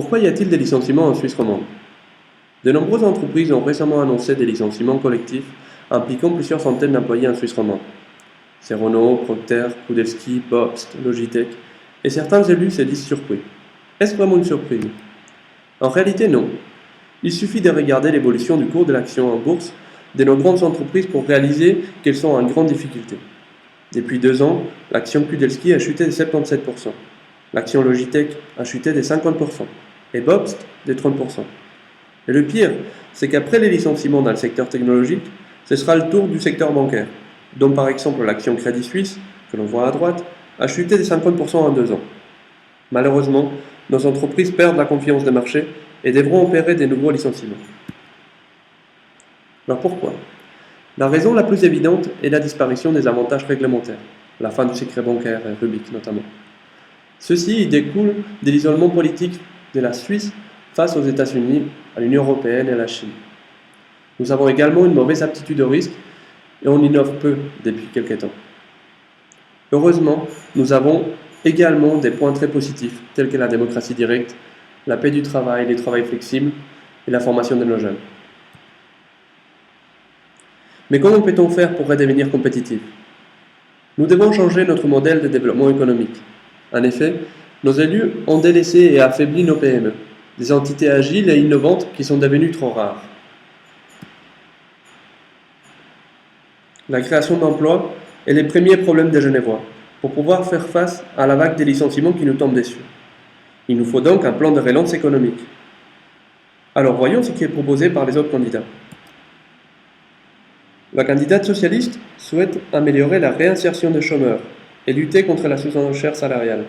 Pourquoi y a-t-il des licenciements en Suisse romande? De nombreuses entreprises ont récemment annoncé des licenciements collectifs impliquant plusieurs centaines d'employés en Suisse romande. C'est Renault, Procter, Kudelski, Bobst, Logitech, et certains élus se disent surpris. Est-ce vraiment une surprise? En réalité, non. Il suffit de regarder l'évolution du cours de l'action en bourse de nos grandes entreprises pour réaliser qu'elles sont en grande difficulté. Depuis 2 ans, l'action Kudelski a chuté de 77%, l'action Logitech a chuté de 50%, et Bobst de 30%. Et le pire, c'est qu'après les licenciements dans le secteur technologique, ce sera le tour du secteur bancaire, dont par exemple l'action Crédit Suisse, que l'on voit à droite, a chuté de 50% en 2 ans. Malheureusement, nos entreprises perdent la confiance des marchés et devront opérer des nouveaux licenciements. Alors pourquoi? La raison la plus évidente est la disparition des avantages réglementaires, la fin du secret bancaire et Rubik notamment. Ceci découle de l'isolement politique de la Suisse face aux États-Unis, à l'Union européenne et à la Chine. Nous avons également une mauvaise aptitude au risque et on innove peu depuis quelques temps. Heureusement, nous avons également des points très positifs tels que la démocratie directe, la paix du travail, les travails flexibles et la formation de nos jeunes. Mais comment peut-on faire pour redevenir compétitif? Nous devons changer notre modèle de développement économique. En effet, nos élus ont délaissé et affaibli nos PME, des entités agiles et innovantes qui sont devenues trop rares. La création d'emplois est le premier problème des Genevois, pour pouvoir faire face à la vague des licenciements qui nous tombe dessus. Il nous faut donc un plan de relance économique. Alors voyons ce qui est proposé par les autres candidats. La candidate socialiste souhaite améliorer la réinsertion des chômeurs et lutter contre la sous-enchère salariale.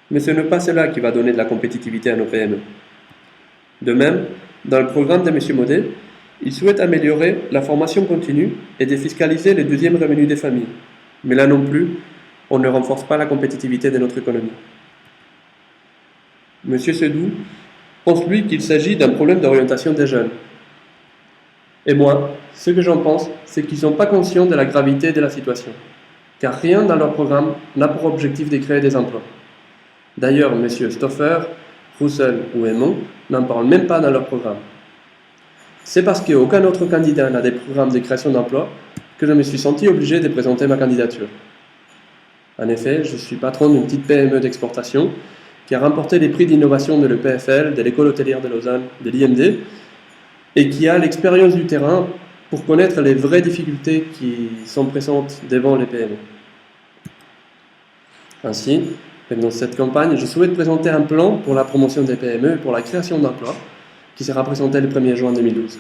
Mais ce n'est pas cela qui va donner de la compétitivité à nos PME. De même, dans le programme de M. Maudet, il souhaite améliorer la formation continue et défiscaliser le deuxième revenu des familles. Mais là non plus, on ne renforce pas la compétitivité de notre économie. M. Sedou pense lui qu'il s'agit d'un problème d'orientation des jeunes. Et moi, ce que j'en pense, c'est qu'ils ne sont pas conscients de la gravité de la situation, car rien dans leur programme n'a pour objectif de créer des emplois. D'ailleurs, M. Stoffer, Roussel ou Aymon n'en parlent même pas dans leur programme. C'est parce qu'aucun autre candidat n'a des programmes de création d'emplois que je me suis senti obligé de présenter ma candidature. En effet, je suis patron d'une petite PME d'exportation qui a remporté les prix d'innovation de l'EPFL, de l'École hôtelière de Lausanne, de l'IMD, et qui a l'expérience du terrain pour connaître les vraies difficultés qui sont présentes devant les PME. Ainsi, pendant cette campagne, je souhaite présenter un plan pour la promotion des PME et pour la création d'emplois qui sera présenté le 1er juin 2012.